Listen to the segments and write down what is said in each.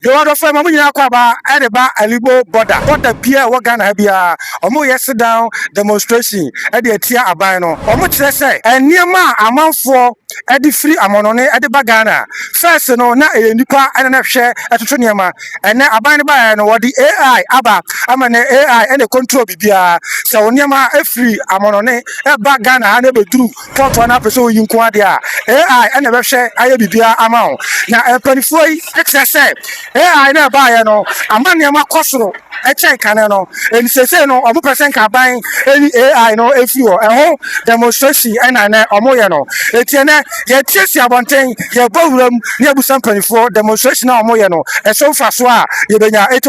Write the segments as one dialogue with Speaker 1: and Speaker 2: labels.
Speaker 1: The order for Mamma Kwaba, Edeba, Elubo, border, Pierre, Wagana, Habia, Omo yes down demonstration, Eddie Tia Abino, Omo say, and near ma, a month for Eddie Free Amonone, Eddie Bagana. First, no, not a Nipa and a share at Tuniama, and now Abine by what the AI, Abba, I'm an AI and a control Bibia, so Niama, a free Amonone, a Bagana, I never drew, Port one episode in Quadia, AI and a share, I Bibia amount. Now, a 24 excess. I never buy no. A man near my costro. A check and no. And say no. A person can buy any AI no. If you a whole demonstration and an omoyano. It's an yet just your one thing. Your problem near Busan 24 demonstration omoyano. And so far so you been ya 8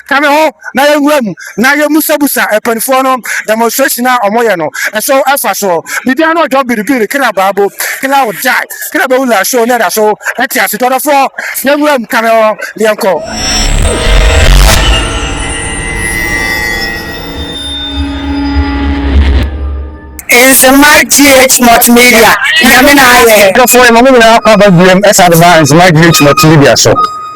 Speaker 1: come home. Now you room. Now you musabusa a 24 demonstration omoyano. And so far so we don't know job be the killer babu. Killer would die. Killer bula show never so. That's just 4 young room come on. Lianco.
Speaker 2: It's a Mark GH multimedia. Yamina,
Speaker 1: Go for a moment. I'll cover them as advance. My GH multimedia. So,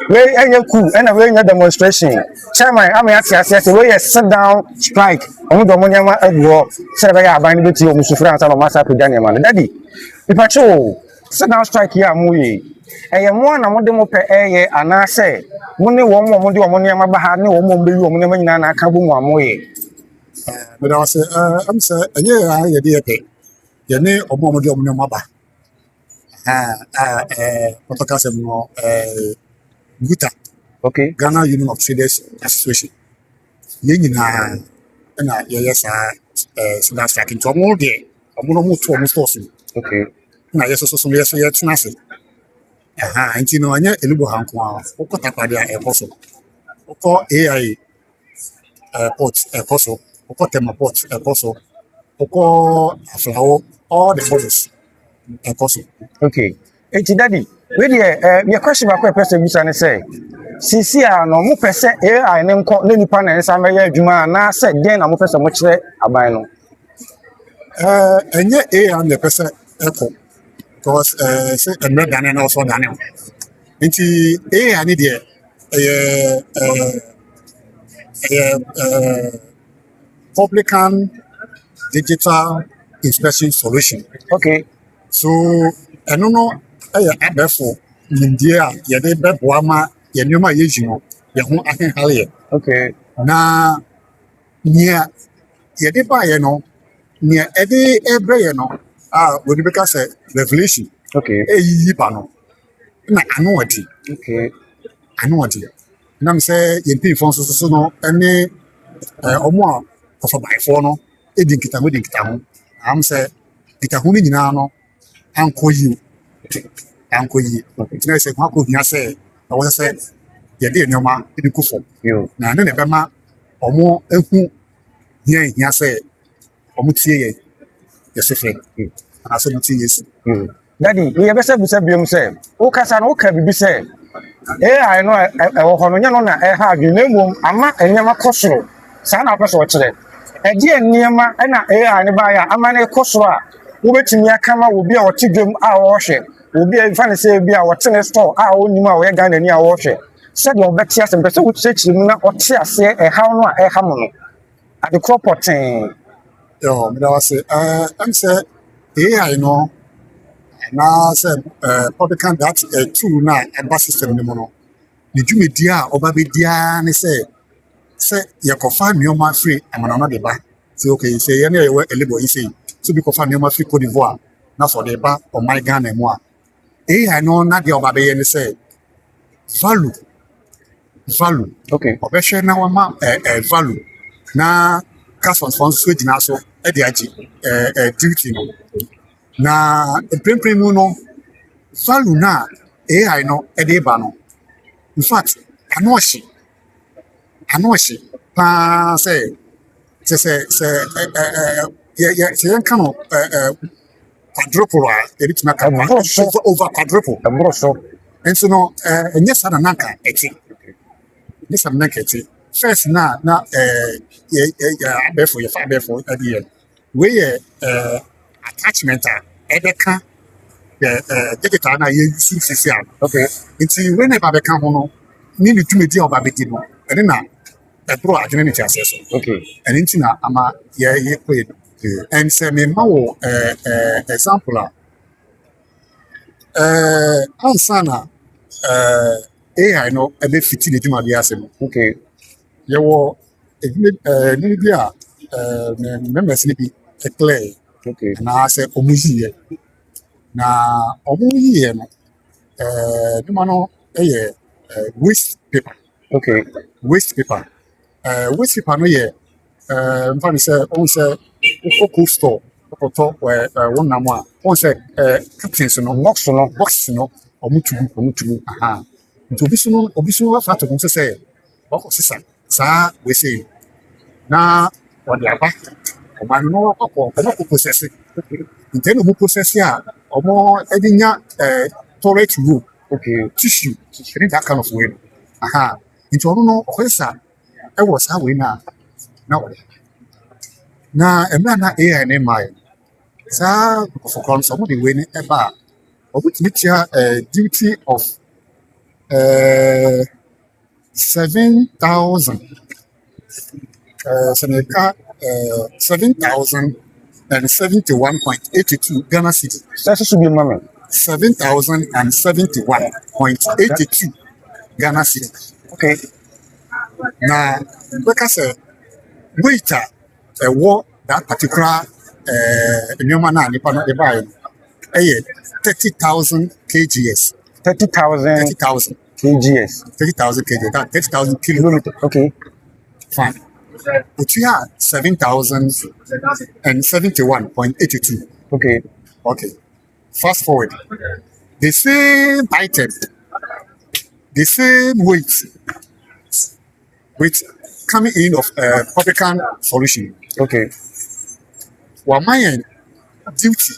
Speaker 1: we are cool and a way demonstration. Chairman, I mean, I said, the way a sit down strike. I'm going to go. Say, I bind with you, Mr. France, and Master Pidaniaman. Daddy, if I show sit down strike here, Mui. Eye mo na mo de mo pe eye anase mo ne wo mo de wo ne ma ba ha ne wo mo be wo mo ne ma nyina na aka bu mo amoye
Speaker 3: but I say am say enye ya de pe ye ne omo de wo ne ma ba podcast mo guta
Speaker 1: okay
Speaker 3: Ghana Union of Traders Association ye nyina na ye yes so that's like into mo de omo no mo to omo stores
Speaker 1: okay
Speaker 3: na yes so yes ye tuna se nti no anya Elubo hanko a okota kwade a ekoso oko AI port ekoso oko tema port ekoso oko aflawo all the borders ekoso
Speaker 1: okay enti daddy we dey your question ba person busa ne say sisi a no mo pese AI ne nko ne nipa na nsa meye adwuma na say den na mo pese mo kire aban no
Speaker 3: enye AI ne pese eko because say emre dane na also dane nti AI ni de publican digital inspection solution.
Speaker 1: okay
Speaker 3: So eno no abefo India ye de beboa ma ye nyoma ye jino ye ho ahenhale
Speaker 1: okay
Speaker 3: na nia ye de ba ye no nia e de ebre ye no we be ka say revelation
Speaker 1: okay
Speaker 3: yi ba no na anu odi
Speaker 1: okay
Speaker 3: na me say ye pin fon so no ene omo a of by for no e di nkita ho am say nkita ho ni nyina no anko yi na say kwa ko hia say na wo say ye de nyoma e di kufo na ne be ma omo ehu hia say omo tie ye sefre aso mo tie yesu
Speaker 1: daddy we be say biom say o kasa no o ka bibi say AI no e wo hono nya no na e ha adwene mom ama enyema kosoro sa na apeso o kire e die enyema e na AI ne ba ya ama na kosoro a wo betimi aka ma obi a o tidwem a wo hwe obi a fa ne say bi a wo tene store a wo nim a wo ye Ghana ni a wo hwe said you bet yes and person would say mu na o te ase e ha no a e ha mo no ade cropoten
Speaker 3: yo me da say am say AI no na say publican that tool na eba system ni mo no ni dwumedi a oba be dia ne say ye kofa nyoma free amana no de ba say okay say ye na ye Elubo yi say so be kofa nyoma free Cote d'Ivoire na for de ba o my Ghana mu a AI no na de oba be ye ne say value
Speaker 1: okay
Speaker 3: obehwe na wa ma value na customs funds so dina so e de agi duty no na prempren no value na AI no e de ba no in fact anoshi pa say yeah kind of quadruple a bit over quadruple and so no and yes ana nanka eti this am nanka eti first na abefo ye fa abefo adi we attachment edeka digital na ye use system
Speaker 1: okay
Speaker 3: nti we never be kan ho no ni ne dwumadi a ɔba bɛdi no ɛne na ɛboro adwene ne ti asɛ so
Speaker 1: Okay.
Speaker 3: ɛne nti na ama yɛ kɔ yɛ and sɛ memma wɔ example a ansa na AI no ɛbɛfiti ne dwumadi ase no
Speaker 1: Okay.
Speaker 3: yɛwɔ edwuma bi a members ne bi ɛclear
Speaker 1: Okay.
Speaker 3: anaasɛ ɔmo yiiɛ na ɔmo yiiɛ no dwuma no ɛyɛ waste paper.
Speaker 1: Okay.
Speaker 3: Waste paper no yɛ mfa ne sɛ ɔmo sɛ wokɔ store wokɔtɔ wonam a ɔmo sɛ captains no box no ɔmo tugu nti obi so wafa ato ho sɛ ɔkɔ sesa saa wese yi na ɔde aba ɔma no ɔmo process nti ɛna ɔmo process a ɔmo ɛde nya toilet roll
Speaker 1: Okay.
Speaker 3: tissue ɛne that kind of way no nti ɔno no ɔkɔ sesa ɛwɔ saa wei no a na ɔde na mmerɛ na AI ne maa yɛ saa nkurɔfoɔ no sɛ ɔmo de wei ne ɛba a ɔbɛtumi tia duty of 7,000 sɛ meka 7,071.82 Ghana cedi.
Speaker 1: Sɛ so bi ma me.
Speaker 3: 7,071.82 Ghana cedi.
Speaker 1: Okay.
Speaker 3: Na bɛka sɛ weight a ɛwɔ that particular nneɛma no a nipa no de baeɛ no ɛyɛ 30,000 kgs.
Speaker 1: 30,000 kgs.
Speaker 3: 30,000 kg. That 30,000 kilometers.
Speaker 1: Okay.
Speaker 3: Fine. But you have 7,071.82.
Speaker 1: Okay.
Speaker 3: Okay. Fast forward. The same item, the same weight, with coming in of publican solution.
Speaker 1: Okay.
Speaker 3: While my duty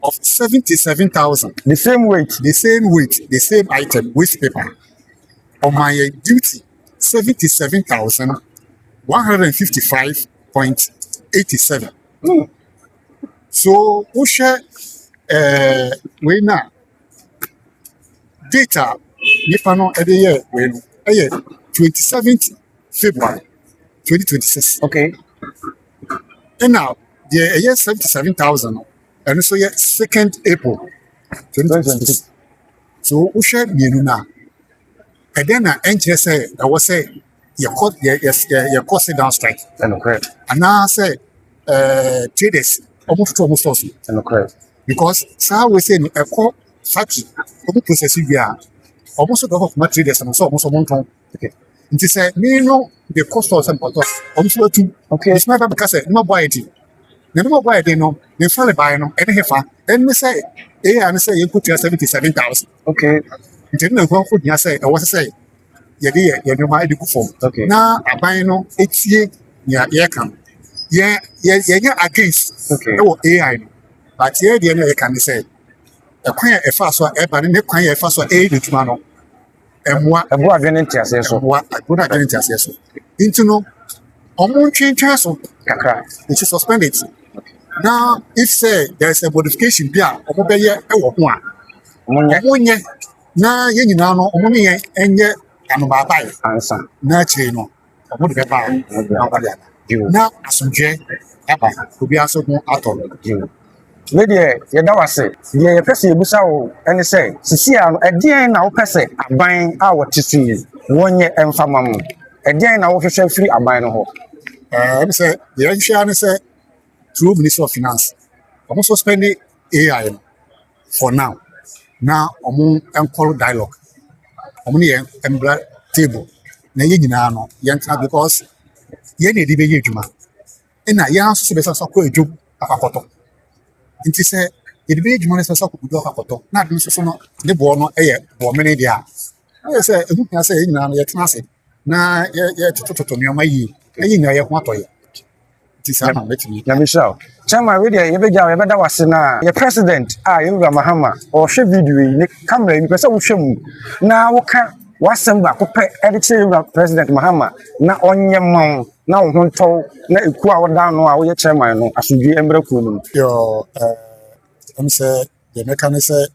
Speaker 3: of 77,000.
Speaker 1: The same weight.
Speaker 3: The same item, waste paper. On my duty, 77,155.87. So, we share we now data nipa no every year we 27th February 2026.
Speaker 1: Okay.
Speaker 3: And now the year 77,000 and so yeah 2nd April 2026. So we share mienu na and then na enche say I was say your cost down strike.
Speaker 1: And correct.
Speaker 3: And now say traders almost also.
Speaker 1: And correct.
Speaker 3: Because saa we say a call factory obi process bi a almost go of traders and so almost ton.
Speaker 1: Okay.
Speaker 3: Nti say me no the cost of some part almost two.
Speaker 1: Okay.
Speaker 3: It's not because no buy it. No buy it no. They fall buy no any hefa. Then me say and say you put 77,000.
Speaker 1: Okay.
Speaker 3: Nti na go for dia say I was say ye dey ye no ma dey form.
Speaker 1: Okay.
Speaker 3: Na aban no etie ya can. Ye against.
Speaker 1: Okay.
Speaker 3: AI no. But here the end can say a quite a fast one, but in the quite a fast one, a man and what
Speaker 1: a boy adrenaline tia say so.
Speaker 3: What I could not say so. Into no on change so which is suspended. Now, if say there is a modification there, or mobile year, one. Now, you know, only and yet, I'm about
Speaker 1: answer.
Speaker 3: Naturally, no, or would be bad. Now, some J, could be also more at all.
Speaker 1: Lady, yɛda wase deɛ yɛpɛ sɛ yɛbusa wo ɛne sɛ sisi a no ɛdeɛn na wopɛ sɛ aban a wɔte so yi wɔnyɛ ɛmfama mu ɛdeɛn na wohwehwɛ firi aban no hɔ
Speaker 3: ɛm sɛ deɛ yɛhwehwɛ ne sɛ through Ministry of Finance ɔmo suspend AI no for now na ɔmo ɛnkɔro dialogue ɔmo ne yɛn ɛmbra table na yɛn nyinaa no yɛntena because yɛn na yɛde bɛyɛ adwuma ɛna yɛn nso so bɛsɛ sɛ akɔ adwom akɔkɔtɔ nti sɛ yɛde bɛyɛ adwuma no sɛ sɛ akɔkɔdɔ akɔkɔtɔ na ade nso so no ne boɔ no ɛyɛ boɔ mene deɛ a ɛyɛ sɛ ɛhu hia sɛ yɛn nyinaa no yɛtena ase na yɛtotototo nneɛma yie ɛyɛ nyinaa yɛho atɔ yɛ nti saa na mɛtumi
Speaker 1: Nyamisha Chama we dey yɛbɛgya yɛbɛda wase na yɛ president a yɛwura Mahama ɔhwɛ video yi ne camera ni pɛsɛ wohwɛ mu na woka wasɛm ba kopɛ ɛde kyerɛ yɛwura president Mahama na ɔnyɛ man na wo ho ntɔw na eku a woda no a woyɛ chairman no asodwe embra kuo no
Speaker 3: yo I'm say the mechanic say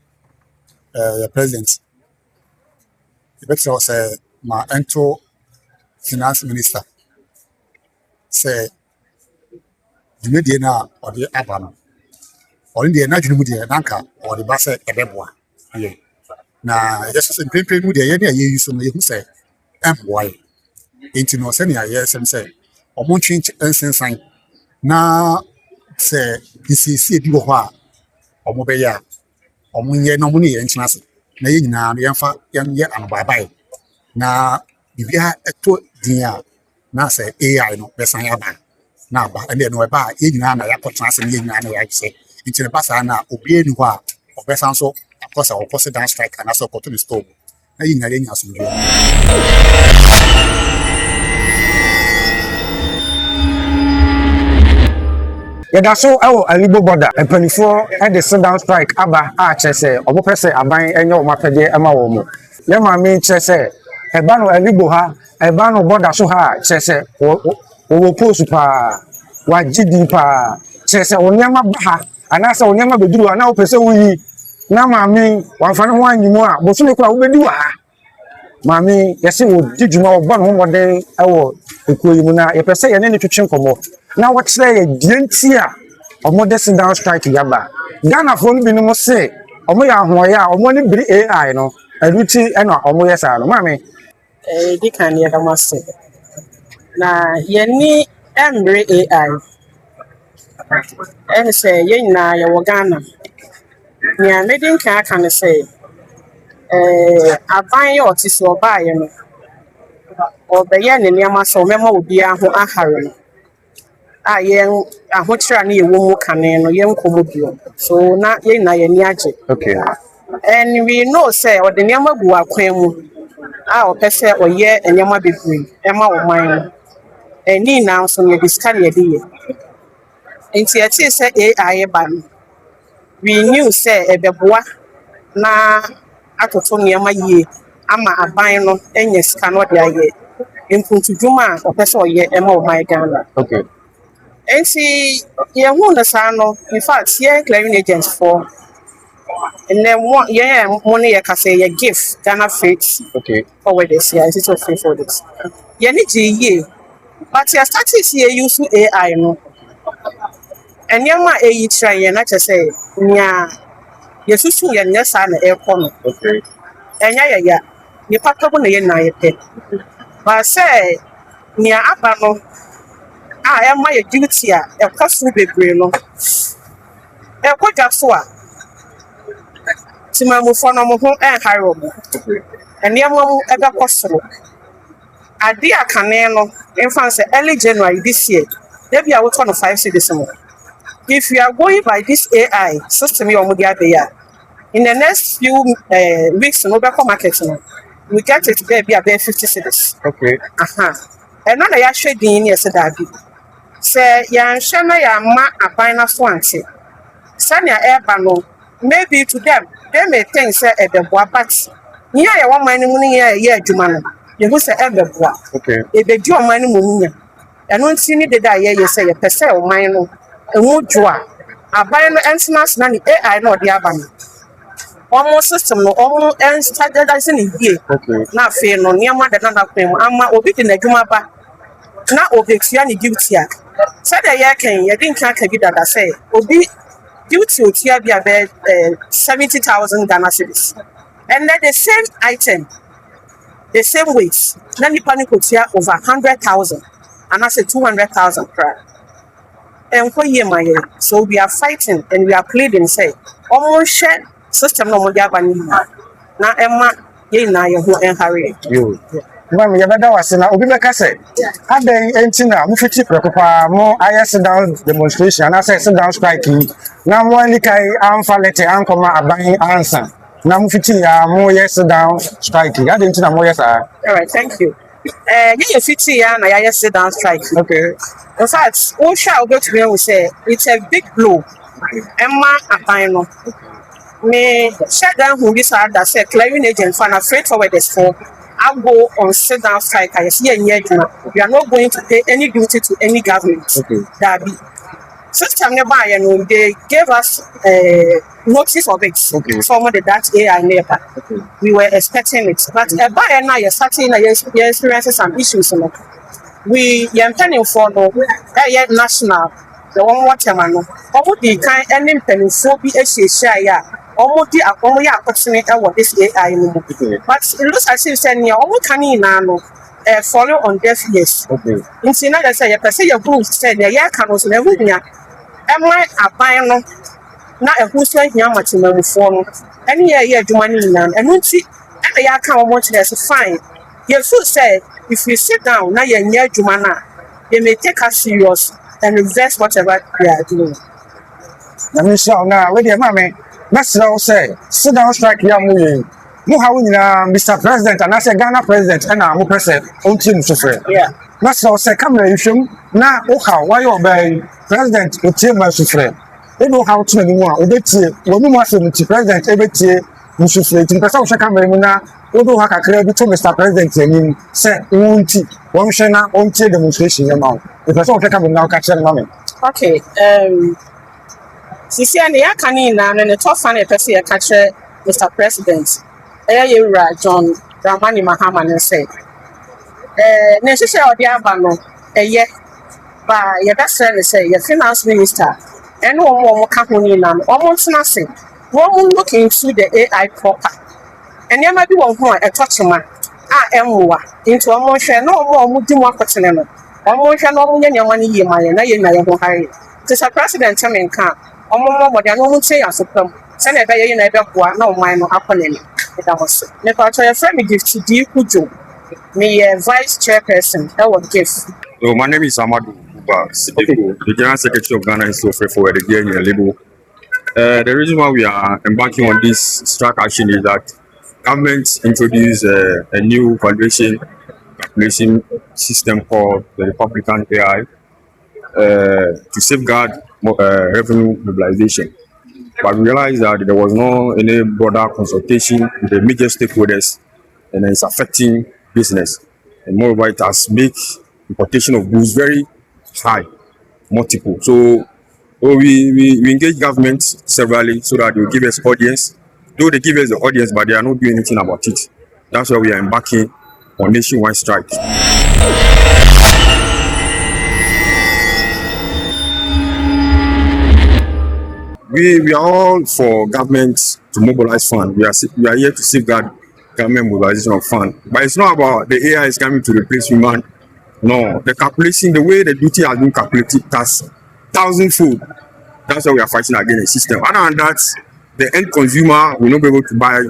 Speaker 3: president the better say ma ento finance minister say dwumadie na ɔde aba no ɔno deɛ n'adwene mu deɛ nanka ɔde ba sɛ ɛbɛboa yɛ na yɛsɛ sɛ mpempem mu deɛ yɛne a yɛyi so no yɛhu sɛ ɛmboa yɛ enti no sɛnea yɛsɛm sɛ ɔmo ntwe nsensan na sɛ nsiesie bi wɔ hɔ a ɔmo bɛyɛ a ɔmo nyɛ na ɔmo ne yɛn nkyɛn ase na yɛn nyinaa no yɛnyɛ anobaabae na biribiara ɛtɔ din a na sɛ AI no bɛsan aba na aba ɛnna ɛno ɛba a yɛn nyinaa na yɛakɔtena ase na yɛn nyinaa na yɛahyɛ nti ne ba saa na obiara ni hɔ a ɔbɛsan so akɔ sɛ ɔkɔ sɛ dan strike anaasɛ ɔkɔto ne store na yɛn nyinaa yɛnya asomdwe.
Speaker 1: Yɛda so ɛwɔ Elubo border mpanimfoɔ ɛde sit down strike aba a kyerɛ sɛ ɔmo pɛ sɛ aban ɛnyɛ ɔmo apɛdeɛ ɛma wɔn mo yɛ maame kyerɛ sɛ ɛba no Elubo ha ɛba no border so ha kyerɛ sɛ wɔwɔ post paa wagye din paa kyerɛ sɛ wɔn nneɛma ba ha anaasɛ wɔn nneɛma bɛduru ha na wɔpɛ sɛ wɔyi na maame wɔamfa ne ho anyi mu a bosome kora wɔbɛdi wɔ ha maame yɛsɛ wɔdi dwuma wɔbɔ ne ho mmɔden ɛwɔ ekuo yi mu na yɛpɛ sɛ yɛne ne twetwe nkɔmmɔ na wɔkyerɛ yɛ die nti a ɔmo de sit down strike yaba Ghanafoɔ no binom se ɔmo yɛ ahoɔyɛ a ɔmo ne biri AI no ɛno ti ɛna ɔmo yɛ saa no maame
Speaker 2: di kan yɛ dama se na yɛni ɛmbre AI ɛne sɛ yɛn nyinaa yɛwɔ Ghana nea medi nkan aka ne sɛ aban yɛ ɔte so ɔbaayɛ no ɔbɛyɛ ne nneɛma sɛ ɔmɛma obiara ho ahare no a yɛn ahokyerɛ a ne yɛwɔ mu kane no yɛn nkɔmmɔ bio so na yɛn nyinaa yɛni agye.
Speaker 1: Okay.
Speaker 2: And we know say ɔde nneɛma gu akwan mu a ɔpɛ sɛ ɔyɛ nneɛma bebree ɛma ɔman no ɛni nyinaa nso no yɛde sika na yɛde yɛ nti yɛte sɛ AI ba no we knew sɛ ɛbɛboa na atoto nneɛma yie ama aban no ɛnyɛ sika na ɔde ayɛ mpuntudwuma a ɔpɛ sɛ ɔyɛ ɛma ɔman Ghana.
Speaker 1: Okay.
Speaker 2: Nti yɛhu no saa no in fact yɛn clearing agents for and then what money yɛ kasa yɛ give Ghana faith forward this year it's okay for this yɛn ni gye yie but yɛ start to see use AI no nneɛma a ɛyi kyerɛ yɛn na kyerɛ sɛ nea yɛsusu yɛn nyɛ saa na ɛrekɔ no ɛnyɛ yɛ ya nipa tɔbo na yɛn na yɛpɛ but sɛ nea aba no a ɛma yɛ duty a ɛkɔ so bebree no ɛkɔ dwa so a timamufo no mo ho ɛnhare wɔn nneɛma mu ɛbɛkɔ soro ade a kane no mfa sɛ early January this year debi a wotɔ no 5 cedis mo if you are going by this AI system yɛ ɔmo de abɛyɛ in the next few weeks no bɛkɔ market no we get it there be about 50 cedis.
Speaker 1: Okay.
Speaker 2: ɛno na yɛahwɛ din ne yɛsɛ daabi sɛ yɛanhwɛ na yɛama aban na so ante sɛnea ɛreba no maybe to them they may think say ɛbɛboa but nia yɛ wɔn man no mu ne yɛ adwuma no yɛhu sɛ ɛbɛboa ɛbɛdi ɔman no mu nya ɛno nti ne deda yɛ sɛ yɛpɛ sɛ ɔman no ɛmu dwo a aban no ɛntena ase na ne AI na ɔde aba no ɔmo system no ɔmo ɛnstadadase ne yie na afei no nneɛma dada na kwan mu ama obi de n'adwuma ba na obɛtua ne duty a sɛdeɛ yɛkɛn yɛde nka aka bi dada sɛ obi duty otua bi abɛ 70,000 Ghana cedis and then the same item the same weight na nipa no kotua over 100,000 and I say 200,000 kra and for year my so we are fighting and we are pleading say almost share system no mo jaba ni na emma ye na ye ho enhare
Speaker 1: yo mama ya bada wase na obi beka say adan enti na mo fiti prekopa mo aye sit down demonstration and I say sit down strike na mo ani kai amfa lete ankoma aban ansa na mo fiti ya mo ye sit down strike adan enti na mo yes
Speaker 2: all right thank you ye fiti ya na ya sit down strike
Speaker 1: okay
Speaker 2: in fact we shall go to me we say it's a big blow emma aban no me shut down who this are that say clearing agent for freight forwarders for I go on sit down strike I see a year we are not going to pay any duty to any government that be System nearby, they gave us notice of it.
Speaker 1: Okay.
Speaker 2: Someone did that AI nearby. We were expecting it. But by now, you're starting to experience some issues. We intending for national, the one water man. Almost the kind ending penny so be a share. Almost the only opportunity what this AI. But it looks as if saying, almost can in follow on deaf ears.
Speaker 1: Okay.
Speaker 2: In Sina, they say, per se, your group said, yeah, can also never am I a buying not a who's like Yamatin form any year do money and won't see every account want to fine. Your food said, if you sit down now you're near Jumana, they may take us serious and invest whatever we are doing.
Speaker 1: Let me show now with your mommy. That's what I say. Sit down, strike your movie. No, how Mr. President and I say Ghana President and I'm President on team suffer.
Speaker 2: Yeah.
Speaker 1: That's what I say. Come here, you now. Oh, why you obey President with team suffer? They know how to anymore. Obey when you must say President every year. Musufre tin pesa wo hweka memu na wo do ha kakra bi to Mr. President anim say wonti wo hwe na ontie demonstration ya ma wo pesa wo hweka memu na wo ka kire ma me.
Speaker 2: Okay, sisi ani ya kani na ne top fan e pesa ya ka kire Mr. President Yewura John Dramani Mahama ne say ne hwehwe odi aba no ba ye da say ye finance minister ene wo ka ho ni na wo ntena se one look into the AI proper. And there might be one who a touch man. Into a motion, no more do more continent. One motion, no more money, ye my and I will hire. Tis a president coming camp. Or more than one say as a plum. Send a bay in a dog, no mine or happening. It was never try a friendly gift to deal with you. Me a vice chairperson, I would give.
Speaker 4: So my name is Amadou Sideko, the General Secretary of Ghana Elubo for the Ghana Elubo. The reason why we are embarking on this strike action is that government introduced a new valuation calculation system called the Republican AI to safeguard revenue mobilization. But we realized that there was no any broader consultation with the major stakeholders, and it's affecting business. And moreover, it has made importation of goods very high, multiple. So we engage government severally so that they will give us audience. Though they give us the audience, but they are not doing anything about it. That's why we are embarking on nationwide strike. We are all for government to mobilize funds. We are here to safeguard government mobilization of funds. But it's not about the AI is coming to replace human. No, the calculation, the way the duty has been calculated, that's thousandfold. That's why we are fighting against the system. Other than that, the end consumer will not be able to buy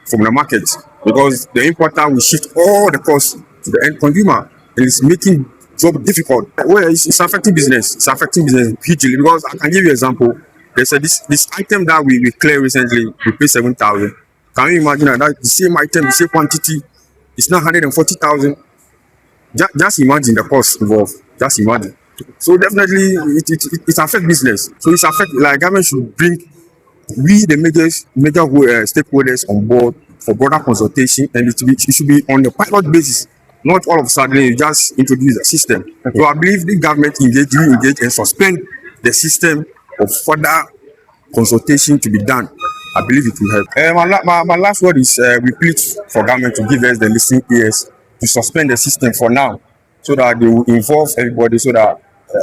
Speaker 4: from the market because the importer will shift all the costs to the end consumer, and it's making job difficult. Well, it's affecting business. It's affecting business hugely because I can give you an example. They said this item that we cleared recently, we paid 7,000. Can you imagine that the same item, the same quantity, it's now 140,000? Just imagine the cost involved. Just imagine. So definitely it affects business. So it's affect like government should bring the major stakeholders on board for broader consultation, and it should be on the pilot basis, not all of a sudden you just introduce a system. Okay. So I believe the government engage and suspend the system of further consultation to be done. I believe it will help. My last word is we plead for government to give us the listening ears to suspend the system for now, so that they will involve everybody, so that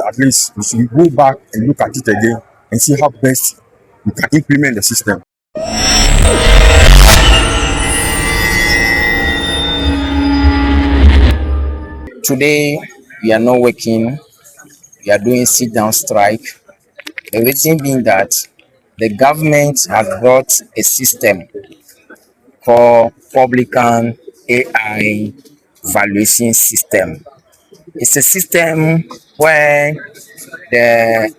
Speaker 4: at least we should go back and look at it again and see how best we can implement the system.
Speaker 5: Today, we are not working, we are doing sit down strike. The reason being that the government has brought a system called Publican AI valuation system. It's a system where the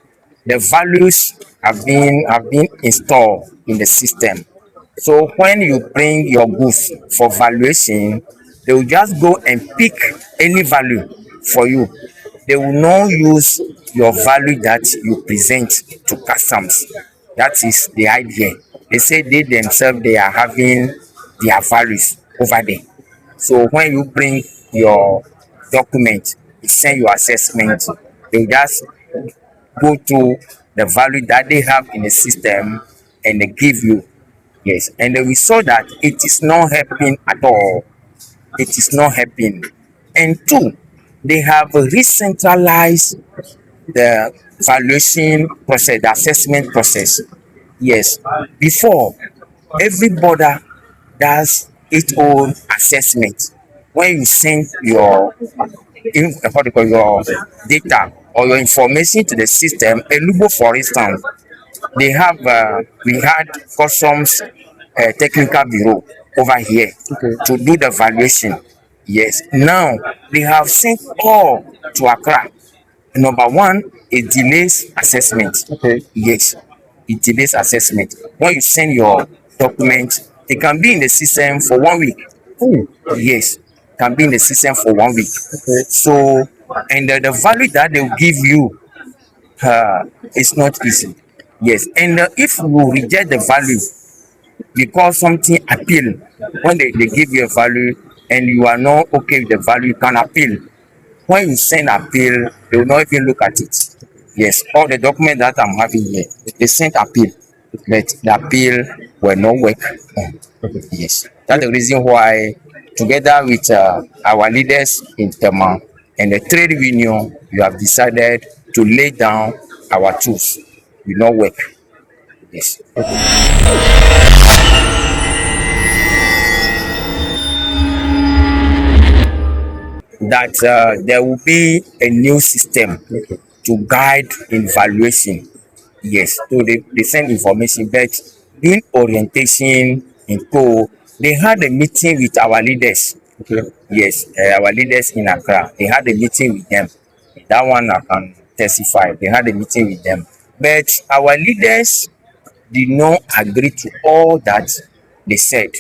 Speaker 5: values have been installed in the system. So when you bring your goods for valuation, they will just go and pick any value for you. They will not use your value that you present to customs. That is the idea. They say they themselves they are having their values over there. So when you bring your document, you send your assessment, they will just go to the value that they have in the system and they give you. Yes, and we saw that it is not helping at all. It is not helping. And two, they have re-centralized the valuation process, the assessment process. Yes, before everybody does its own assessment. When you send your what do you call your data or your information to the system, Elubo, for instance, they have we had customs technical bureau over here to do the valuation. Yes, now they have sent all to Accra. Number one, it delays assessment. Yes, it delays assessment. When you send your document, it can be in the system for 1 week. Yes, can be in the system for 1 week. So, and the value that they will give you is not easy. Yes, and if you reject the value because something appeal, when they give you a value and you are not okay with the value, you can appeal. When you send appeal, they will not even look at it. Yes, all the documents that I'm having here, they sent appeal, but the appeal will not work. Yes, that's the reason why, together with our leaders in Tema and the trade union, we have decided to lay down our tools. Will not work. Yes. That there will be a new system to guide in valuation. Yes, so they send information, but during orientation in co, they had a meeting with our leaders. Yes, our leaders in Accra, they had a meeting with them. That one I can testify. They had a meeting with them, but our leaders did not agree to all that they said.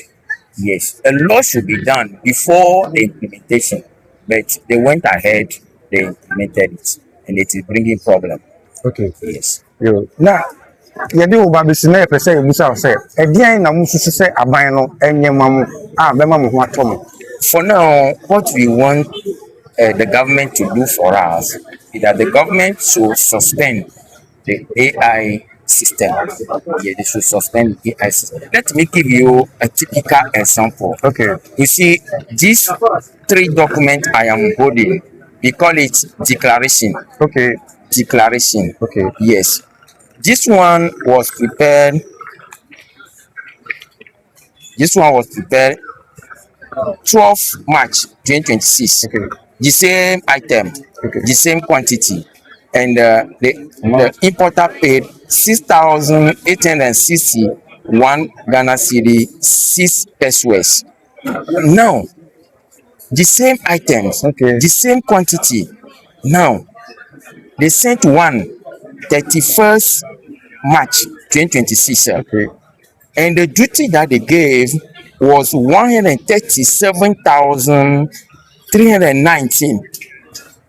Speaker 5: Yes, a lot should be done before the implementation, but they went ahead, they implemented it, and it is bringing problem.
Speaker 1: Okay.
Speaker 5: Yes.
Speaker 1: Yo. Na yɛde wo ba bɛsi na yɛpɛ sɛ yɛbusa wo sɛ ɛdeɛn na mosusu sɛ aban no ɛnyɛ ma mo a bɛma mo ho atɔ mo.
Speaker 5: For now, what we want the government to do for us is that the government should suspend the AI system. Yeah, they should suspend the AI system. Let me give you a typical example.
Speaker 1: Okay.
Speaker 5: You see, these three documents I am holding, we call it declaration.
Speaker 1: Okay.
Speaker 5: Declaration.
Speaker 1: Okay.
Speaker 5: Yes. This one was prepared. This one was prepared 12 March 2026.
Speaker 1: Okay.
Speaker 5: The same item,
Speaker 1: Okay.
Speaker 5: the same quantity, and the importer paid 6,861 Ghana cedi 6 pesos. Now, the same items,
Speaker 1: Okay.
Speaker 5: the same quantity. Now, they sent one 31st March 2026.
Speaker 1: Okay.
Speaker 5: And the duty that they gave was 137,319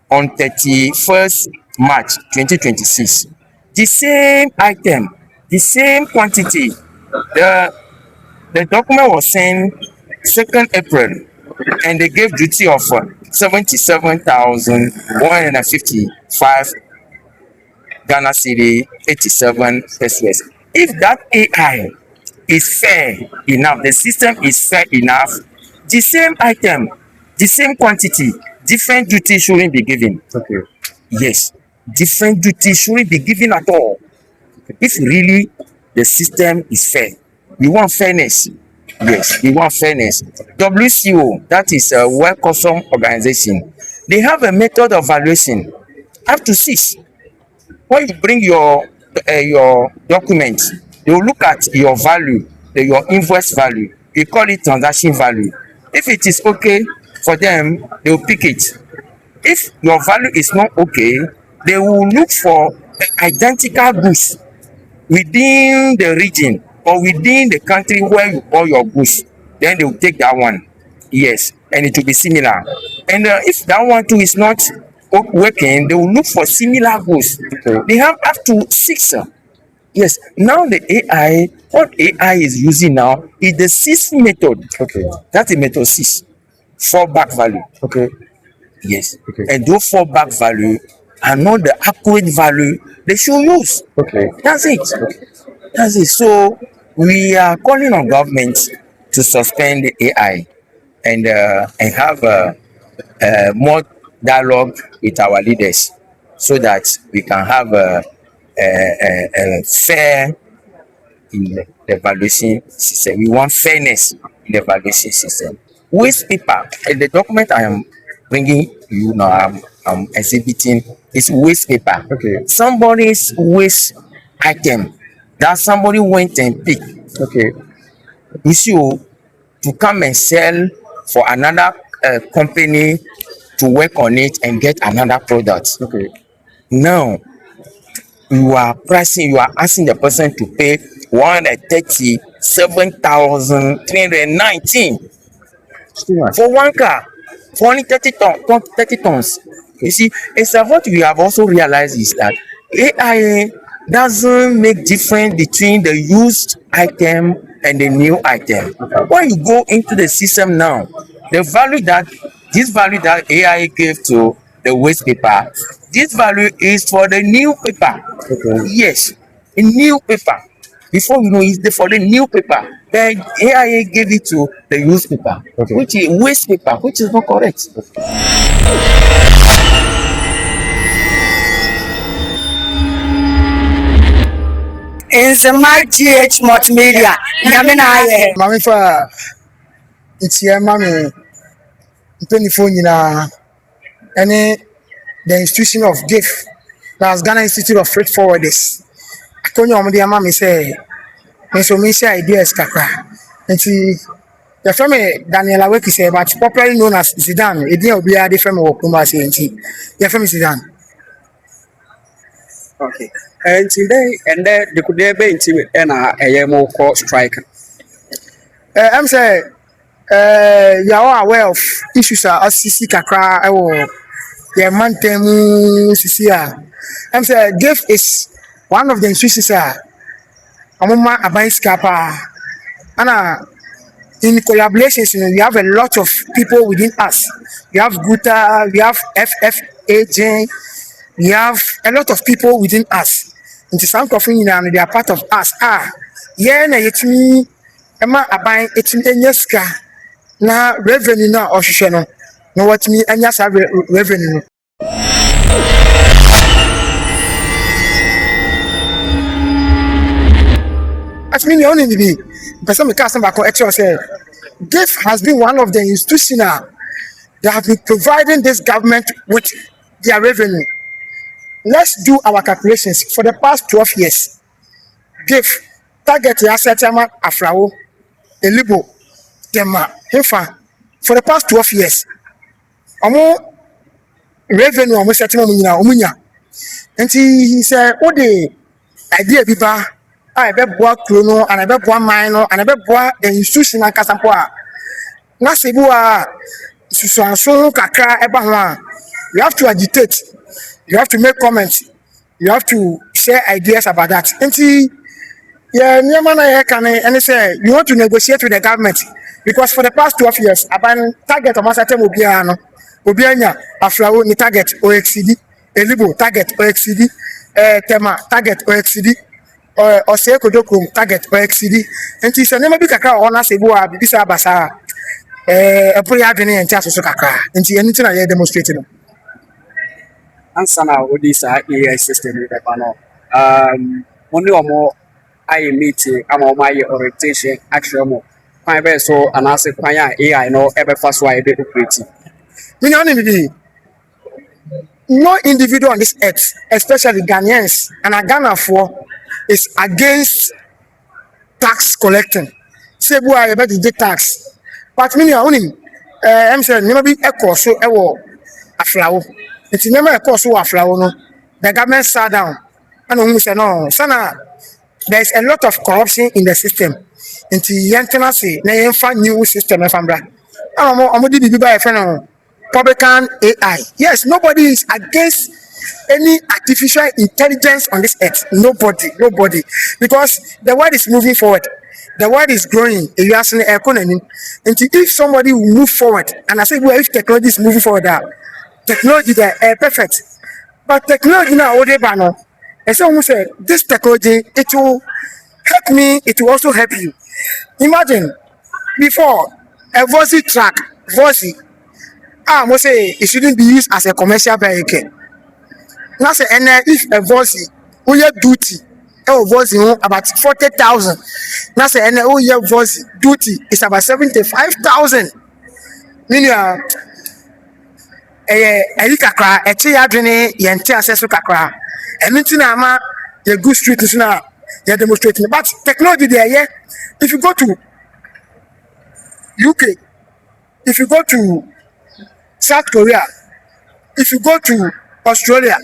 Speaker 5: on 31st March 2026. The same item, the same quantity. The document was sent 2nd April and they gave duty of 77,155 Ghana cedi 87 pesos. If that AI is fair enough, the system is fair enough, the same item, the same quantity, different duty shouldn't be given.
Speaker 1: Okay.
Speaker 5: Yes, different duty shouldn't be given at all. If really the system is fair, we want fairness. Yes, we want fairness. WCO, that is a World Custom Organization, they have a method of valuation up to 6. When you bring your document, they will look at your value, your invoice value. We call it transaction value. If it is okay for them, they will pick it. If your value is not okay, they will look for identical goods within the region or within the country where you bought your goods. Then they will take that one. Yes, and it will be similar. And if that one too is not working, they will look for similar goods.
Speaker 1: Okay.
Speaker 5: They have up to 6. Yes, now the AI, what AI is using now is the 6 method.
Speaker 1: Okay.
Speaker 5: That's the method 6. Fallback value.
Speaker 1: Okay.
Speaker 5: Yes.
Speaker 1: Okay.
Speaker 5: And those fallback value and know the accurate value they should use.
Speaker 4: Okay.
Speaker 5: That's it. That's it. So we are calling on government to suspend the AI and have more dialogue with our leaders so that we can have a fair in the evaluation system. We want fairness in the evaluation system. Waste paper, the document I am bringing you now, I'm exhibiting is waste paper.
Speaker 4: Okay.
Speaker 5: Somebody's waste item that somebody went and picked.
Speaker 4: Okay.
Speaker 5: You see, to come and sell for another company to work on it and get another product.
Speaker 4: Okay.
Speaker 5: Now you are asking the person to pay 137,319
Speaker 4: Too much.
Speaker 5: for one car for only 30 tons. You see, it's what we have also realized is that AI doesn't make difference between the used item and the new item. When you go into the system now, this value that AI gave to the waste paper, this value is for the new paper.
Speaker 4: Okay.
Speaker 5: Yes, a new paper. Before you know, it's for the new paper. Then AIA gave it to the used paper,
Speaker 4: Okay.
Speaker 5: which is waste paper, which is not correct.
Speaker 6: Nsema GH multimedia nyame na ayɛ
Speaker 1: maame fa ntia ma me mpanyinfoɔ nyinaa ɛne the institution of GIF, that's Ghana Institute of Freight Forwarders. Akonya ɔmo de ama me sɛ me nso me share ideas kakra. Nti yɛfrɛ me Daniel Aweki sɛ, but popularly known as Zidane. Edin a obiara de frɛ me wɔ kurom ase nti yɛfrɛ me Zidane.
Speaker 7: Okay. And then they could be intimate and a more call strike.
Speaker 1: I'm say you are aware of issues a asisi kakra ɛwɔ yɛn mantam mu sisi a I'm say GIF is one of the institutions a amoma aban sika paa ana in collaborations, you know, we have a lot of people within us. We have Guta, we have FFAJ, we have a lot of people within us. Into some coffee, they are part of us. Yeah, na yetumi ema aban etumi enyeska na revenue na ohwehwe no. No what me enya sa revenue no. As me only be person me cast back on say GIF has been one of the institutions that have been providing this government with their revenue. Let's do our calculations. For the past 12 years, GIF target the asset Afrawo, Elubo, Tema, Hefa. For the past 12 years, omo revenue omo setting omunya. And he said, "Oh, the idea biba, I be boa krono, and I be boa mine, and I be boa the institution and kasampoa. Na sebua susuanso kakra eba ho a, you have to agitate. You have to make comments. You have to share ideas about that." Yeah, and say you want to negotiate with the government because for the past 12 years, aban target of certain obiano, obianya afrawo ni target or exceed, Elubo target or exceed, Tema target or exceed, or Seko Dokum target or exceed. And she said, never be kakra on us a boa, bisa basa, a prayer and just so kakra. And she anything I demonstrated.
Speaker 7: Answer now with this AI system with the panel. Only or more I meeting, I'm on my orientation, actually more. My best so and I said, AI no ever fast why they operate.
Speaker 1: No individual on this earth, especially Ghanaians and Ghana for, is against tax collecting. Say, boy, I bet the tax. But me, only, I'm saying, never be a course so a flower. It's never a course so a flower. No, the government sat down and only said, no, Sana, there's a lot of corruption in the system. Into Yantana say, na new system, if I'm right. I'm going to be by a friend. Publican AI. Yes, nobody is against any artificial intelligence on this earth. Nobody. Because the world is moving forward. The world is growing. You are seeing economy. And if somebody will move forward, and I say, well, if technology is moving forward, technology is perfect. But technology now, what they ban. And someone said, this technology, it will help me, it will also help you. Imagine, before, a Vosi track, Vosi, I must say, it shouldn't be used as a commercial vehicle. Now say, and if a Vosi, we have duty, Vosi, about 40,000. Now say, and we have Vosi, duty is about 75,000. Meaning, kakra eche ya adwene ye nte aseso kakra enti na ama ye good street is na ye demonstrating but technology there if you go to UK, if you go to South Korea, if you go to Australia,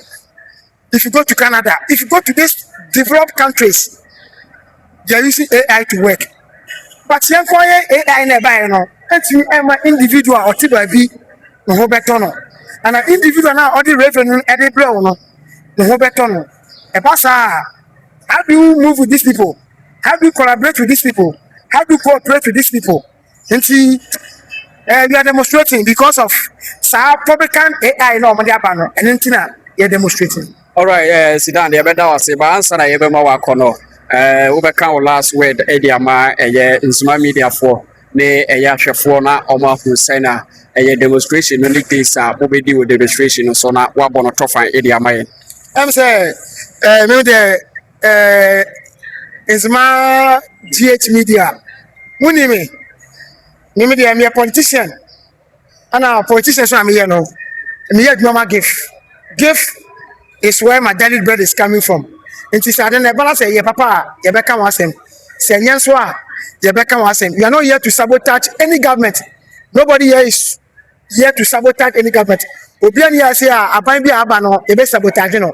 Speaker 1: if you go to Canada, if you go to these developed countries, they are using AI to work. But here for AI never no enti individual or tiba bi no ho beto no. And an individual now, all the revenue, every blow, no, the whole beton. A passa, how do you move with these people? How do you collaborate with these people? How do you cooperate with these people? And see, we are demonstrating because of South Republican AI no money abano, and then you're demonstrating.
Speaker 7: All right, sit down there, but that was a balance and I ever more kono. Overcome last word, Ediama, in some media for. Ne hwɛfoɔ na ɔmo ahosɛn na demonstration no ne case a wobɛdi wɔ demonstration so na wabɔ no tɔfan ɛde ama yɛn.
Speaker 1: I'm say me the Nsema GH media muni me the I'm a politician and a politician so I'm here no me here normal gift is where my daily bread is coming from. Nti say I don't balance say papa ye bɛka wasɛm say nyanso a you are not here to sabotage any government. Nobody here is here to sabotage any government. Obian here say aban bi aba no e be sabotage no.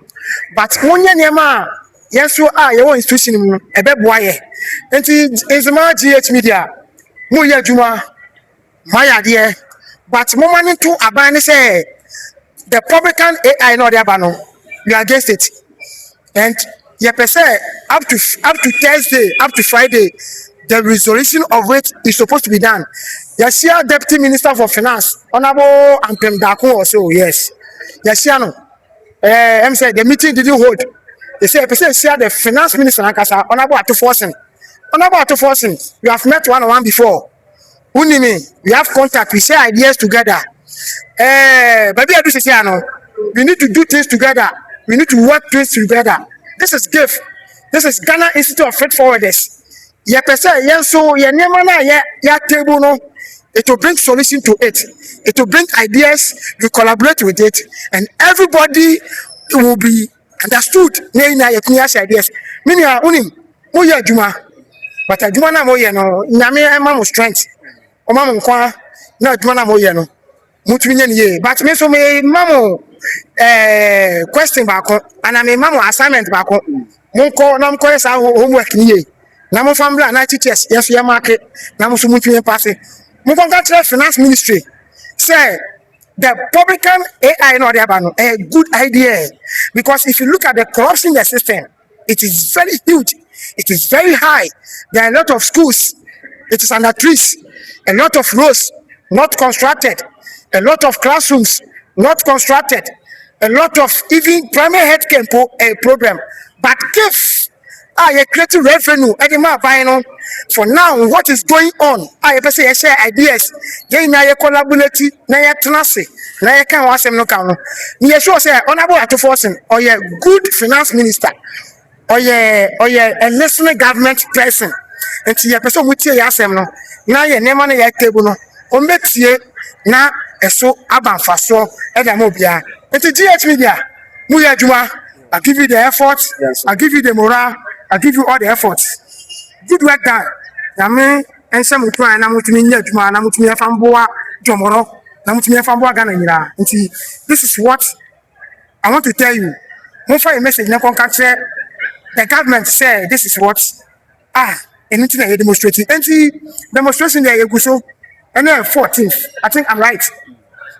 Speaker 1: But wonye niema yes so ye won institution mu e be boa ye. Enti Nsema GH media mu ye adwuma maya de but mo mani to aban say the Republican AI no dey aba no we are against it. And ye per se up to Thursday, up to Friday the resolution of which is supposed to be done. Yes, Deputy Minister for Finance, Honorable Ampem Dako also, yes. Yes, no. I'm saying the meeting didn't hold. They say, the Finance Minister, Honorable Atoforsen. Honorable Atoforsen, we have met one-on-one before. Unimi, we have contact, we share ideas together. Baby, I do say, no. We need to do things together. We need to work things together. This is GIF. This is Ghana Institute of Freight Forwarders. Ye pese yen so ye nema na ya table no it will bring solution to it. It will bring ideas, we collaborate with it, and everybody will be understood. Na ye kunya ideas. Mini a unim mo ye adwuma. But adwuma na mo ye no nyame ema mo strength. O ma mo nkwa na adwuma na mo ye no. Mutumi nya ye. But me so me mamo question back and me mamo assignment back. Monko na mko sa homework ni ye. Na mo family na teachers yes ye market na mo so mutwe pass mo contact finance ministry say the Republican AI no dey no a good idea because if you look at the corruption in the system it is very huge, it is very high. There are a lot of schools, it is under trees, a lot of roads not constructed, a lot of classrooms not constructed, a lot of even primary health care program. But if you create revenue for now what is going on I say share ideas na you collaborate na you tenase na you can wasem no kan no you sure say honorable Atoforsen or a good finance minister or a national government person and you person with your asem no na you name na you table no o metie na eso abanfa so e da mo bia enti GH media mu ya adwuma I give you the effort, yes, I give you the morale, I give you all the efforts. Good work done. Yami and some try na mutumi nya adwuma na mutumi afamboa jomoro na mutumi afamboa Ghana nyira. Nti this is what I want to tell you. Mo fa a message na contact the government say this is what anything that you demonstrating. Nti demonstration there you go so and then 14th. I think I'm right.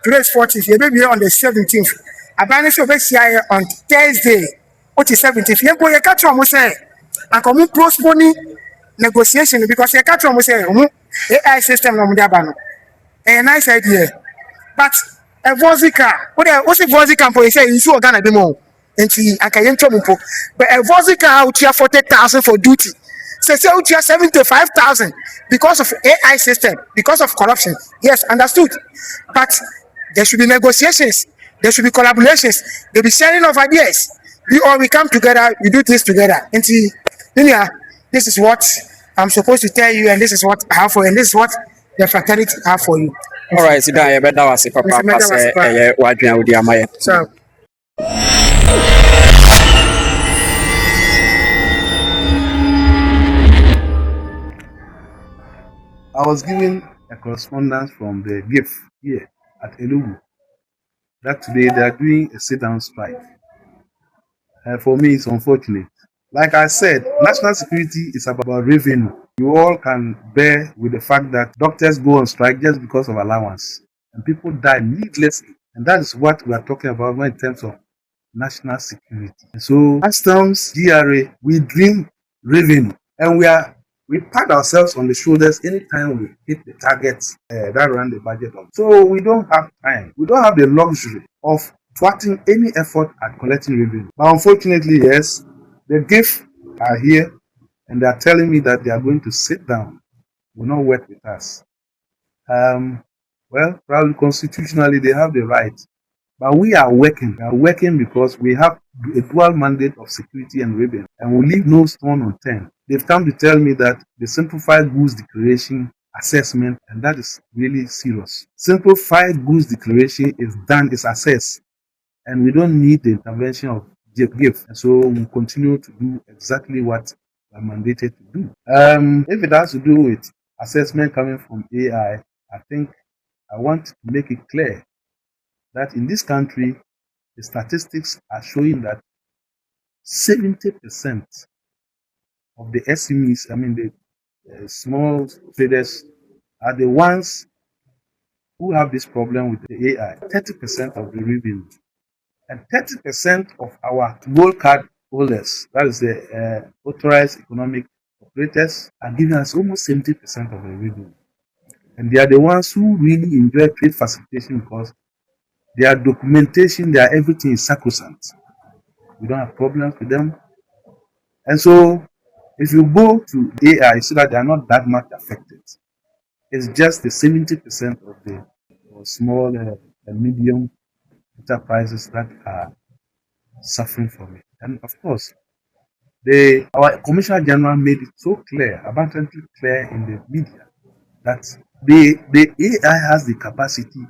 Speaker 1: Today is 14th. You may be here on the 17th. Abani so be here on Thursday, which is 17th. You go you catch am say and come postpone negotiation because you catch am say AI system no dey aba no. A nice idea. But a Vosica. What's a Vosica for? You say you Ghana be more. And see, I can't tell you, but a Vosica out here 40,000 for duty. Say out here 75,000 because of AI system, because of corruption. Yes, understood. But there should be negotiations. There should be collaborations. There be sharing of ideas. We come together. We do this together. And see, this is what I'm supposed to tell you, and this is what I have for you, and this is what the fraternity have for you.
Speaker 7: All right, sit down. You better was a papa. What do you do?
Speaker 1: So.
Speaker 8: I was given a correspondence from the GIF here at Elubo that today they are doing a sit-down strike. For me, it's unfortunate. Like I said, national security is about revenue. You all can bear with the fact that doctors go on strike just because of allowance, and people die needlessly. And that is what we are talking about when in terms of national security. So, customs, GRA, we dream revenue, and we pat ourselves on the shoulders anytime we hit the targets that run the budget on. So we don't have time. We don't have the luxury of thwarting any effort at collecting revenue. But unfortunately, yes, the GIF are here and they are telling me that they are going to sit down, will not work with us. Well, probably constitutionally they have the right. But we are working. We are working because we have a dual mandate of security and revenue, and we leave no stone unturned. They've come to tell me that the simplified goods declaration assessment, and that is really serious. Simplified goods declaration is done, is assessed, and we don't need the intervention of GIF. And so we continue to do exactly what we are mandated to do. If it has to do with assessment coming from AI, I think I want to make it clear that in this country, the statistics are showing that 70% of the SMEs, I mean the small traders, are the ones who have this problem with the AI. 30% of the revenue, and 30% of our gold card holders, that is the authorized economic operators, are giving us almost 70% of the revenue. And they are the ones who really enjoy trade facilitation because their documentation, their everything is sacrosanct. We don't have problems with them. And so, if you go to AI, you see that they are not that much affected. It's just the 70% of the small and medium enterprises that are suffering from it. And of course, our Commissioner General made it so clear, abundantly clear in the media, that the AI has the capacity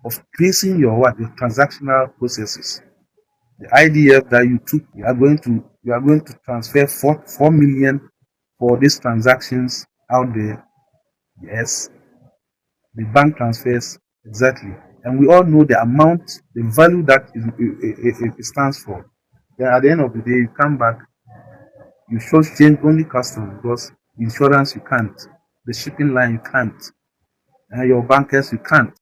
Speaker 8: of tracing your transactional processes. The IDF that you took, you are going to transfer 4 million for these transactions out there. Yes, the bank transfers exactly, and we all know the amount, the value that it stands for. Then at the end of the day, you come back, you show change only customs because insurance you can't, the shipping line you can't, and your bankers you can't.